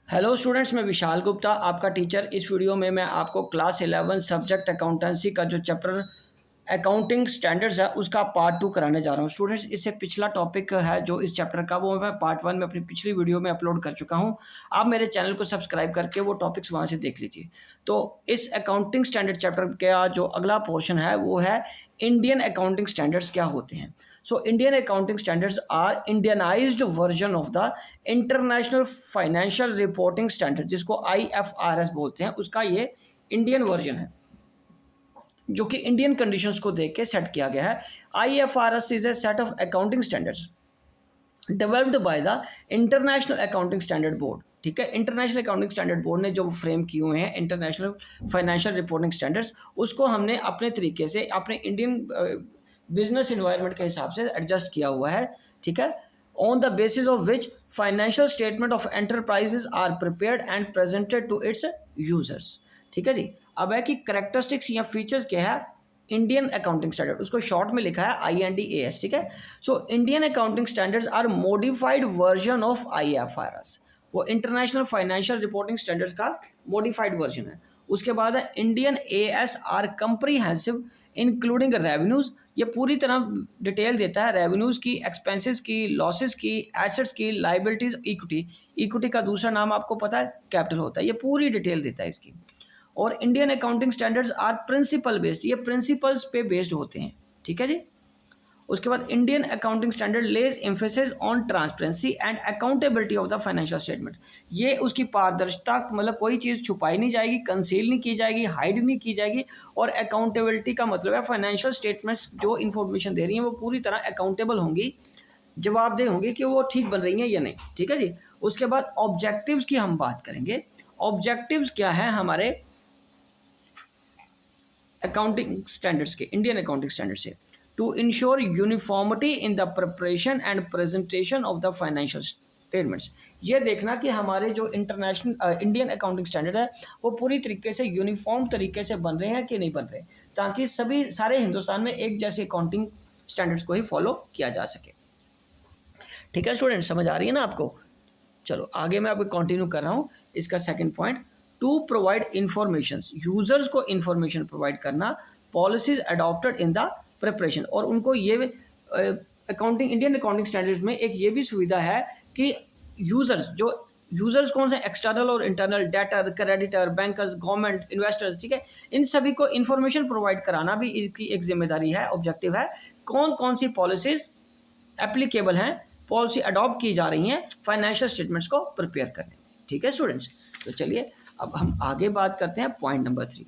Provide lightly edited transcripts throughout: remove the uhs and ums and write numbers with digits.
Hello students, मैं विशाल गुप्ता आपका teacher. इस वीडियो में मैं आपको क्लास 11 सब्जेक्ट अकाउंटेंसी का जो चैप्टर अकाउंटिंग स्टैंडर्ड्स है उसका पार्ट 2 कराने जा रहा हूं। स्टूडेंट्स, इससे पिछला टॉपिक है जो इस चैप्टर का, वो मैं पार्ट 1 में अपनी पिछली वीडियो में अपलोड कर चुका हूं। आप मेरे चैनल को सब्सक्राइब करके वो टॉपिक्स वहां से देख लीजिए। तो इस अकाउंटिंग स्टैंडर्ड चैप्टर का जो अगला पोर्शन है वो है इंडियन अकाउंटिंग स्टैंडर्ड्स क्या होते हैं। So Indian accounting standards are Indianized version of the international financial reporting standard, जिसको IFRS बोलते हैं, उसका ये इंडियन वर्जन है जो कि इंडियन कंडीशंस को देख के सेट किया गया है। IFRS is a set of accounting standards developed by the international accounting standard board. ठीक है, इंटरनेशनल अकाउंटिंग स्टैंडर्ड बोर्ड ने जो फ्रेम किए हुए हैं इंटरनेशनल फाइनेंशियल रिपोर्टिंग स्टैंडर्ड्स, उसको हमने अपने तरीके से अपने इंडियन बिजनेस इन्वायरमेंट के हिसाब से एडजस्ट किया हुआ है। ठीक है, on the basis of which financial statement of enterprises are prepared and presented to its users। ठीक है जी। अब है कि करेक्टरिस्टिक्स या फीचर्स क्या है इंडियन अकाउंटिंग स्टैंडर्ड, उसको शॉर्ट में लिखा है INDAS। ठीक है, so Indian accounting standards are modified version of IFRS। वो इंटरनेशनल फाइनेंशियल रिपोर्टिंग स्टैंडर्ड्स का मॉडिफाइड वर्जन है। उसके बाद है Indian AS are comprehensive including revenues. ये पूरी तरह डिटेल देता है रेवेन्यूज की, एक्सपेंसेस की, लॉसेस की, एसेट्स की, लाइबिलिटीज, इक्विटी। इक्विटी का दूसरा नाम आपको पता है कैपिटल होता है। ये पूरी डिटेल देता है इसकी। और Indian accounting standards are principle based, ये प्रिंसिपल्स पे बेस्ड होते हैं। ठीक है जी। उसके बाद Indian accounting standard lays emphasis on transparency and accountability of the financial statement. ये उसकी पारदर्शिता, मतलब कोई चीज़ छुपाई नहीं जाएगी, कंसील नहीं की जाएगी, हाइड नहीं की जाएगी। और अकाउंटेबिलिटी का मतलब है फाइनेंशियल स्टेटमेंट्स जो इन्फॉर्मेशन दे रही हैं वो पूरी तरह अकाउंटेबल होंगी, जवाबदेह होंगी कि वो ठीक बन रही हैं या नहीं। ठीक है जी। उसके बाद ऑब्जेक्टिव्स की हम बात करेंगे। ऑब्जेक्टिव्स क्या है हमारे अकाउंटिंग स्टैंडर्ड्स के, इंडियन अकाउंटिंग स्टैंडर्ड से? To ensure uniformity in the preparation and presentation of the financial statements. ये देखना कि हमारे जो इंटरनेशनल इंडियन अकाउंटिंग स्टैंडर्ड है वो पूरी तरीके से यूनिफॉर्म तरीके से बन रहे हैं कि नहीं बन रहे, ताकि सभी सारे हिंदुस्तान में एक जैसे अकाउंटिंग स्टैंडर्ड्स को ही फॉलो किया जा सके। ठीक है स्टूडेंट, समझ आ रही है ना आपको? चलो आगे मैं आपको कंटिन्यू कर रहा हूँ। इसका second point, to provide information, users को इंफॉर्मेशन प्रोवाइड करना, policies adopted in the preparation. और उनको ये अकाउंटिंग इंडियन अकाउंटिंग स्टैंडर्ड्स में एक ये भी सुविधा है कि यूजर्स कौन से, एक्सटर्नल और internal, debtor, creditor, bankers, government, investors. ठीक है, इन सभी को इंफॉर्मेशन प्रोवाइड कराना भी इनकी एक जिम्मेदारी है, ऑब्जेक्टिव है। कौन कौन सी पॉलिसीज एप्लीकेबल हैं, पॉलिसी अडॉप्ट की जा रही हैं फाइनेंशियल स्टेटमेंट्स को प्रिपेयर करने में। ठीक है स्टूडेंट्स, तो चलिए अब हम आगे बात करते हैं point number 3,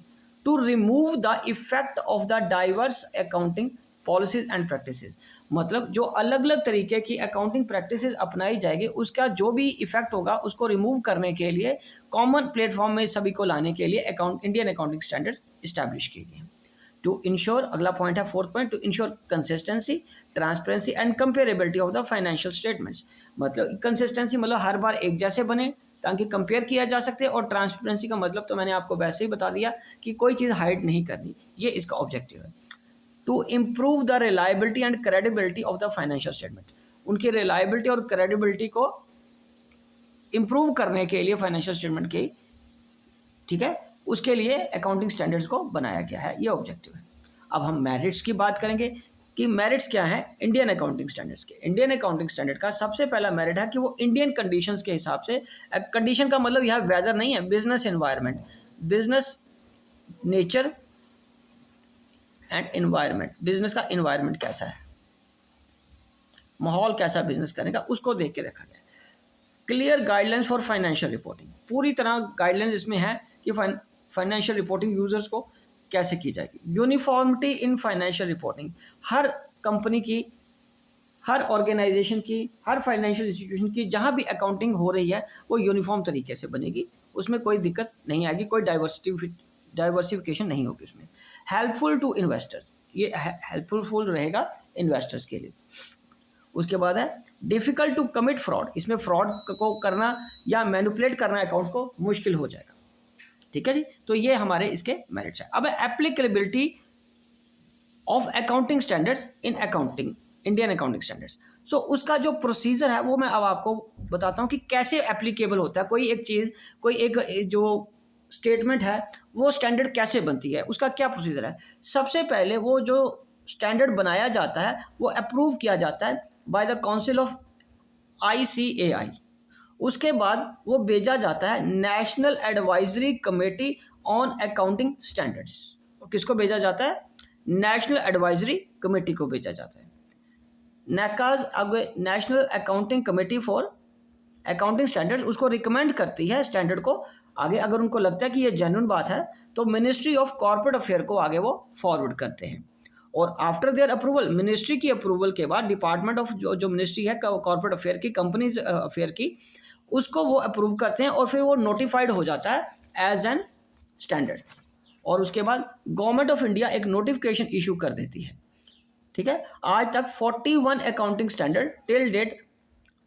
to remove the effect of the diverse accounting policies and practices. मतलब जो अलग अलग तरीके की अकाउंटिंग प्रैक्टिसेस अपनाई जाएगी उसका जो भी इफेक्ट होगा उसको रिमूव करने के लिए कॉमन प्लेटफॉर्म में सभी को लाने के लिए इंडियन अकाउंटिंग स्टैंडर्ड इस्टेब्लिश किए गए हैं। टू इंश्योर, अगला पॉइंट है fourth point, to ensure consistency, transparency and comparability of the financial statements. मतलब कंसिस्टेंसी मतलब हर बार एक जैसे बने ताकि कंपेयर किया जा सकते, और ट्रांसपेरेंसी का मतलब तो मैंने आपको वैसे ही बता दिया कि कोई चीज़ हाइड नहीं करनी, ये इसका ऑब्जेक्टिव है। To improve the reliability and credibility of the financial statement, उनकी रिलायबिलिटी और क्रेडिबिलिटी को इम्प्रूव करने के लिए फाइनेंशियल स्टेटमेंट की, ठीक है, उसके लिए अकाउंटिंग स्टैंडर्ड्स को बनाया गया है, ये ऑब्जेक्टिव है। अब हम मेरिट्स की बात करेंगे कि मेरिट्स क्या है इंडियन अकाउंटिंग स्टैंडर्ड्स के। इंडियन अकाउंटिंग स्टैंडर्ड का सबसे पहला मेरिट है कि वो इंडियन कंडीशंस के हिसाब से, कंडीशन का मतलब यह वेदर नहीं है, business environment, business nature and environment, business का एनवायरनमेंट कैसा है, माहौल कैसा बिजनेस करने का, उसको देख के रखा गया। Clear guidelines for financial reporting, पूरी तरह गाइडलाइंस इसमें है कि फाइनेंशियल रिपोर्टिंग यूजर्स को कैसे की जाएगी। Uniformity in financial reporting, her company की, हर ऑर्गेनाइजेशन की, हर फाइनेंशियल इंस्टीट्यूशन की जहां भी अकाउंटिंग हो रही है वो यूनिफॉर्म तरीके से बनेगी, उसमें कोई दिक्कत नहीं आएगी, कोई डाइवर्सिफिकेशन नहीं होगी उसमें। हेल्पफुल टू इन्वेस्टर्स, ये हेल्पफुल रहेगा इन्वेस्टर्स के लिए। उसके बाद है डिफिकल्ट टू कमिट फ्रॉड, इसमें फ्रॉड को करना या मैनिपुलेट करना अकाउंट्स को मुश्किल हो जाएगा। ठीक है जी, तो ये हमारे इसके मेरिट्स है। अब applicability of accounting standards in accounting, Indian accounting standards. So उसका जो प्रोसीजर है वो मैं अब आपको बताता हूँ कि कैसे एप्लीकेबल होता है कोई एक चीज़, कोई एक जो स्टेटमेंट है वो स्टैंडर्ड कैसे बनती है, उसका क्या प्रोसीजर है। सबसे पहले वो जो स्टैंडर्ड बनाया जाता है वो अप्रूव किया जाता है by the council of ICAI। उसके बाद वो भेजा जाता है national advisory committee on accounting standards. किसको भेजा जाता है? नेशनल एडवाइजरी कमेटी को भेजा जाता है। NACAS national accounting committee for accounting standards उसको रिकमेंड करती है स्टैंडर्ड को आगे। अगर उनको लगता है कि ये जेन्युइन बात है तो मिनिस्ट्री ऑफ कॉर्पोरेट अफेयर को आगे वो फॉरवर्ड करते हैं। और आफ्टर देयर अप्रूवल, मिनिस्ट्री की अप्रूवल के बाद डिपार्टमेंट ऑफ जो मिनिस्ट्री है कॉर्पोरेट अफेयर की, कंपनीज अफेयर की, उसको वो अप्रूव करते हैं और फिर वो नोटिफाइड हो जाता है एज एन स्टैंडर्ड। और उसके बाद गवर्नमेंट ऑफ इंडिया एक नोटिफिकेशन इशू कर देती है। ठीक है, आज तक 41 accounting standard till date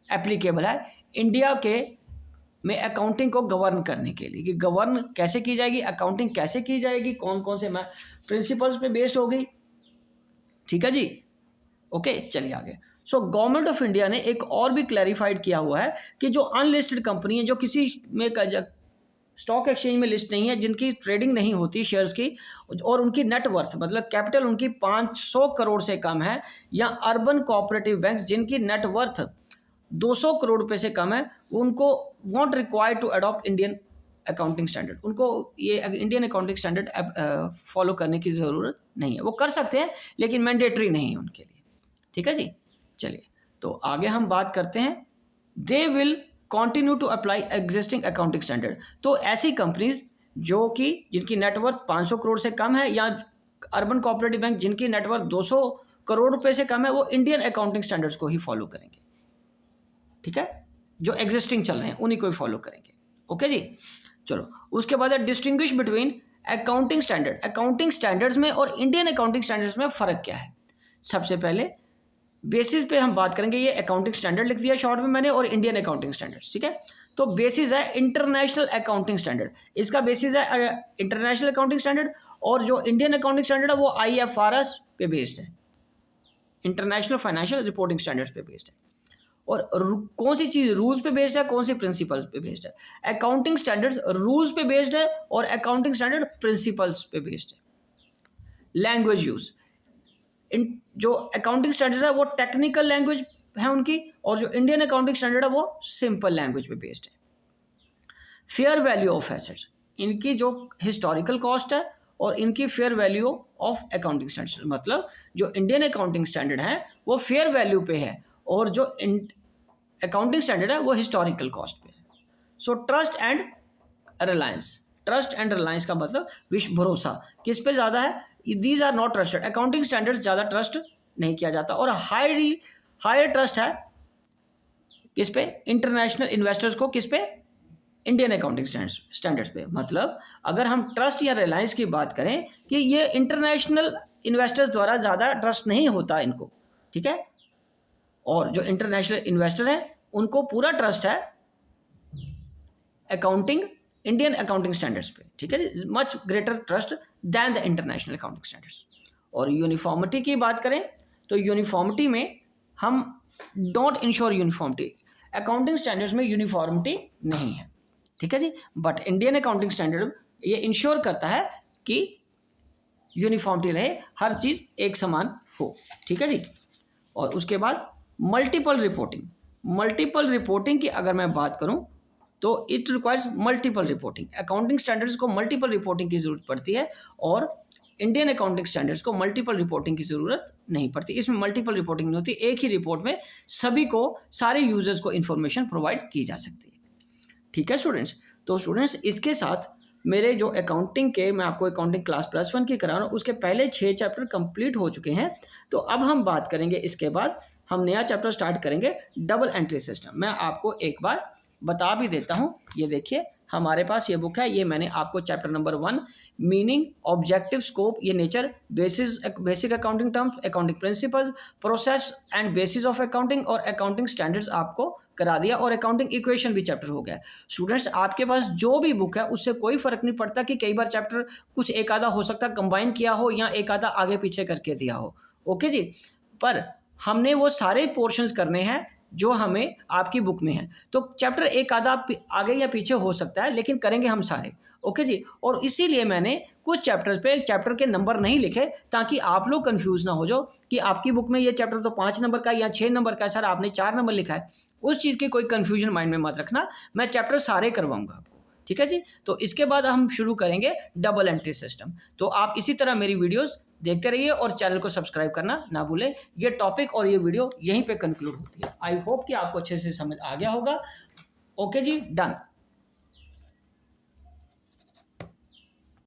applicable है इंडिया के में अकाउंटिंग को गवर्न करने के लिए, कि गवर्न कैसे की जाएगी, अकाउंटिंग कैसे की जाएगी, कौन कौन से प्रिंसिपल्स पे बेस्ड होगी। ठीक है जी, ओके, चलिए आगे। सो गवर्नमेंट ऑफ इंडिया ने एक और भी क्लैरिफाइड किया हुआ है कि जो अनलिस्टेड कंपनी है, जो किसी में स्टॉक एक्सचेंज में लिस्ट नहीं है, जिनकी ट्रेडिंग नहीं होती शेयर्स की, और उनकी नेटवर्थ मतलब कैपिटल उनकी 500 करोड़ से कम है, या अर्बन कोऑपरेटिव बैंक्स जिनकी नेटवर्थ 200 करोड़ रुपए से कम है, उनको won't required to adopt Indian accounting standard. उनको ये इंडियन अकाउंटिंग स्टैंडर्ड फॉलो करने की ज़रूरत नहीं है। वो कर सकते हैं लेकिन मैंडेटरी नहीं है उनके लिए। ठीक है जी, चलिए तो आगे हम बात करते हैं। They will continue to apply existing accounting standard. तो ऐसी कंपनीज जो कि जिनकी नेटवर्थ 500 करोड़ से कम है, या अर्बन कोऑपरेटिव बैंक जिनकी नेटवर्थ 200 करोड़ रुपए से कम है, वो इंडियन अकाउंटिंग स्टैंडर्ड्स को ही फॉलो करेंगे। ठीक है, जो एग्जिस्टिंग चल रहे हैं उन्हीं को ही फॉलो करेंगे। ओके जी, चलो उसके बाद है distinguish between accounting standard. Accounting standards में और इंडियन अकाउंटिंग स्टैंडर्ड्स में फ़र्क क्या है। सबसे पहले बेसिस पे हम बात करेंगे। ये अकाउंटिंग स्टैंडर्ड लिख दिया शॉर्ट में मैंने, और इंडियन अकाउंटिंग स्टैंडर्ड्स। ठीक है, तो बेसिस है इंटरनेशनल अकाउंटिंग स्टैंडर्ड, इसका बेसिस है इंटरनेशनल अकाउंटिंग स्टैंडर्ड। और जो इंडियन अकाउंटिंग स्टैंडर्ड है वो IFRS पे बेस्ड है, इंटरनेशनल फाइनेंशियल रिपोर्टिंग स्टैंडर्ड्स पे बेस्ड है। और कौन सी चीज़ रूल्स पे बेस्ड है, कौन सी प्रिंसिपल्स पे बेस्ड है। अकाउंटिंग स्टैंडर्ड्स रूल्स पे बेस्ड है और अकाउंटिंग स्टैंडर्ड प्रिंसिपल्स पे बेस्ड है। लैंग्वेज यूज, इन जो अकाउंटिंग स्टैंडर्ड है वो टेक्निकल लैंग्वेज है उनकी, और जो इंडियन अकाउंटिंग स्टैंडर्ड है वो सिंपल लैंग्वेज पे बेस्ड है। फेयर वैल्यू ऑफ एसेट्स, इनकी जो हिस्टोरिकल कॉस्ट है और इनकी fair value of accounting standard, मतलब जो इंडियन अकाउंटिंग स्टैंडर्ड है वो फेयर वैल्यू पे है और जो अकाउंटिंग स्टैंडर्ड है वो हिस्टोरिकल कॉस्ट पे है। So trust and reliance, trust and reliance का मतलब भरोसा किस पे ज़्यादा है, these are not trusted. Accounting standards ज़्यादा ट्रस्ट नहीं किया जाता। और हायर ट्रस्ट है किस पे, इंटरनेशनल इन्वेस्टर्स को, किस पे, इंडियन अकाउंटिंग स्टैंडर्ड्स पे। मतलब अगर हम ट्रस्ट या रिलायंस की बात करें कि ये इंटरनेशनल इन्वेस्टर्स द्वारा ज़्यादा ट्रस्ट नहीं होता इनको। ठीक है, और जो इंटरनेशनल इन्वेस्टर हैं उनको पूरा ट्रस्ट है अकाउंटिंग इंडियन अकाउंटिंग स्टैंडर्ड्स पे। ठीक है, much greater trust than the international accounting standards. और यूनिफॉर्मिटी की बात करें तो यूनिफॉर्मिटी में हम don't ensure uniformity, accounting standards में यूनिफॉर्मिटी नहीं है। ठीक है जी, बट इंडियन अकाउंटिंग स्टैंडर्ड ये इंश्योर करता है कि यूनिफॉर्मिटी रहे, हर चीज़ एक समान हो। ठीक है जी, और उसके बाद मल्टीपल रिपोर्टिंग। मल्टीपल रिपोर्टिंग की अगर मैं बात करूं तो it requires multiple reporting. Accounting standards को मल्टीपल रिपोर्टिंग की ज़रूरत पड़ती है और इंडियन अकाउंटिंग स्टैंडर्ड्स को मल्टीपल रिपोर्टिंग की ज़रूरत नहीं पड़ती। इसमें मल्टीपल रिपोर्टिंग नहीं होती, एक ही रिपोर्ट में सभी को, सारे यूजर्स को इन्फॉर्मेशन प्रोवाइड की जा सकती है। ठीक है स्टूडेंट्स, तो स्टूडेंट्स इसके साथ मेरे जो अकाउंटिंग के, मैं आपको अकाउंटिंग क्लास +1 की करा रहा हूँ, उसके पहले 6 चैप्टर कंप्लीट हो चुके हैं। तो अब हम बात करेंगे, इसके बाद हम नया चैप्टर स्टार्ट करेंगे, डबल एंट्री सिस्टम। मैं आपको एक बार बता भी देता हूँ, ये देखिए हमारे पास ये बुक है, ये मैंने आपको chapter number 1 meaning, objective, scope, ये nature, basic accounting terms, accounting principles, process and basis of accounting और अकाउंटिंग स्टैंडर्ड्स आपको करा दिया, और अकाउंटिंग इक्वेशन भी चैप्टर हो गया। स्टूडेंट्स आपके पास जो भी बुक है उससे कोई फर्क नहीं पड़ता कि कई बार चैप्टर कुछ एक आधा हो सकता कंबाइन किया हो या एक आधा आगे पीछे करके दिया हो। ओके जी, पर हमने वो सारे पोर्शंस करने हैं जो हमें आपकी बुक में है। तो चैप्टर एक आधा आगे या पीछे हो सकता है, लेकिन करेंगे हम सारे। ओके जी। और इसीलिए मैंने कुछ चैप्टर्स पे चैप्टर के नंबर नहीं लिखे, ताकि आप लोग कंफ्यूज ना हो जाओ कि आपकी बुक में ये चैप्टर तो 5 नंबर का या 6 नंबर का है सर, आपने 4 नंबर लिखा है। उस चीज़ की कोई कंफ्यूजन माइंड में मत रखना, मैं चैप्टर सारे करवाऊंगा आपको। ठीक है जी। तो इसके बाद हम शुरू करेंगे डबल एंट्री सिस्टम। तो आप इसी तरह मेरी वीडियोस देखते रहिए और चैनल को सब्सक्राइब करना ना भूलें। ये टॉपिक और ये वीडियो यहीं पे कंक्लूड होती है। आई होप कि आपको अच्छे से समझ आ गया होगा। ओके जी, डन।